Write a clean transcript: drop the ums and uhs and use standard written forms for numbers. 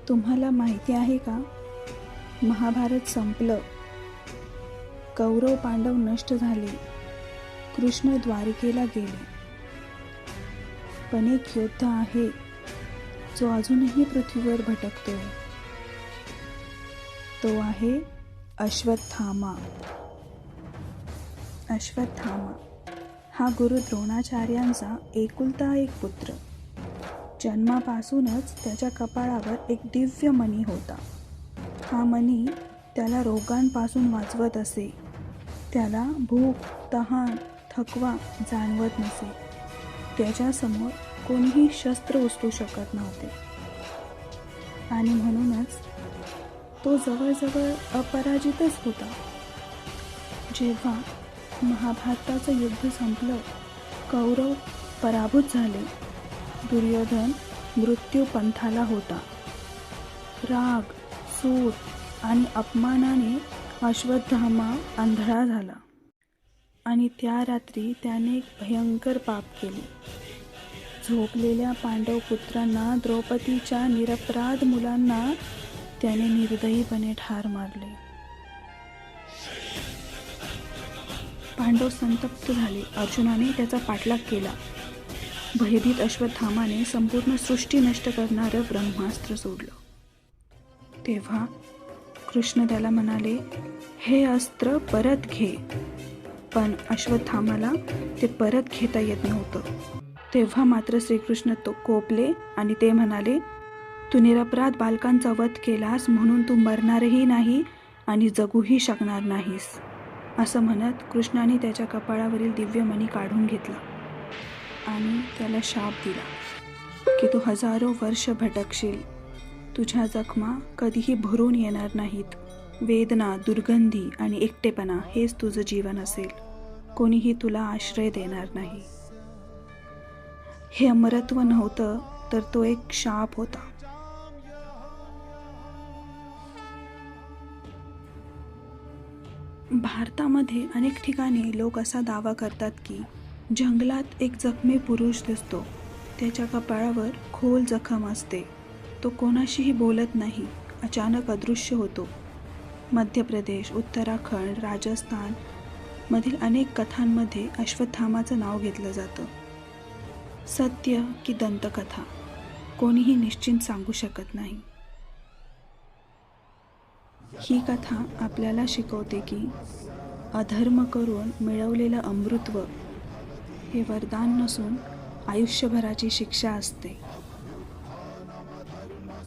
तुम्हाला माहिती आहे का, महाभारत संपलं, कौरव पांडव नष्ट झाले, कृष्ण द्वारकेला गेले. पण एक योद्धा आहे जो अजूनही पृथ्वीवर भटकतोय. तो आहे अश्वत्थामा. अश्वत्थामा हा गुरु द्रोणाचार्यांचा एकुलता एक पुत्र. जन्मापासूनच त्याच्या कपाळावर एक दिव्य मणी होता. हा मणी त्याला रोगांपासून वाचवत असे. त्याला भूक, तहान, थकवा जाणवत नसे. त्याच्यासमोर कोणीही शस्त्र उचलू शकत नव्हते आणि म्हणूनच तो जवळजवळ अपराजितच होता. जेव्हा महाभारताचं युद्ध संपलं, कौरव पराभूत झाले, दुर्योधन मृत्यू पंथाला होता. राग, सूड आणि अपमानाने अश्वत्थामा आंधळा झाला आणि त्या रात्री त्याने एक भयंकर पाप केले. झोपलेल्या पांडव पुत्रांना, द्रौपदीच्या निरपराध मुलांना त्याने निर्दयीपणे ठार मारले. पांडव संतप्त झाले. अर्जुनाने त्याचा पाठलाग केला. भयभीत अश्वत्थामाने संपूर्ण सृष्टी नष्ट करणारं ब्रह्मास्त्र सोडलं. तेव्हा कृष्ण त्याला म्हणाले, हे अस्त्र परत घे. पण अश्वत्थामाला ते परत घेता येत नव्हतं. तेव्हा मात्र श्रीकृष्ण तो कोपले आणि ते म्हणाले, तू निरपराध बालकांचा वध केलास म्हणून तू मरणारही नाही आणि जगूही शकणार नाहीस. असं म्हणत कृष्णाने त्याच्या कपाळावरील दिव्यमणी काढून घेतला आणि त्याला शाप दिला की तू हजारो वर्ष भटकशील. तुझ्या जखमा कधीही भरून येणार नाहीत. वेदना, दुर्गंधी आणि एकटेपणा हेच तुझं जीवन असेल. कोणीही तुला आश्रय देणार नाही. हे अमरत्व नव्हतं, तर तो एक शाप होता. भारतामध्ये अनेक ठिकाणी लोक असा दावा करतात की जंगलात एक जखमी पुरुष दिसतो. त्याच्या कपाळावर खोल जखम असते. तो कोणाशीही बोलत नाही, अचानक अदृश्य होतो. मध्य प्रदेश, उत्तराखंड, राजस्थान मधील अनेक कथांमध्ये अश्वत्थामाचं नाव घेतलं जातं. सत्य की दंतकथा कोणीही निश्चित सांगू शकत नाही. ही कथा आपल्याला शिकवते की अधर्म करून मिळवलेलं अमृतत्व हे वरदान नसून आयुष्यभराची शिक्षा असते.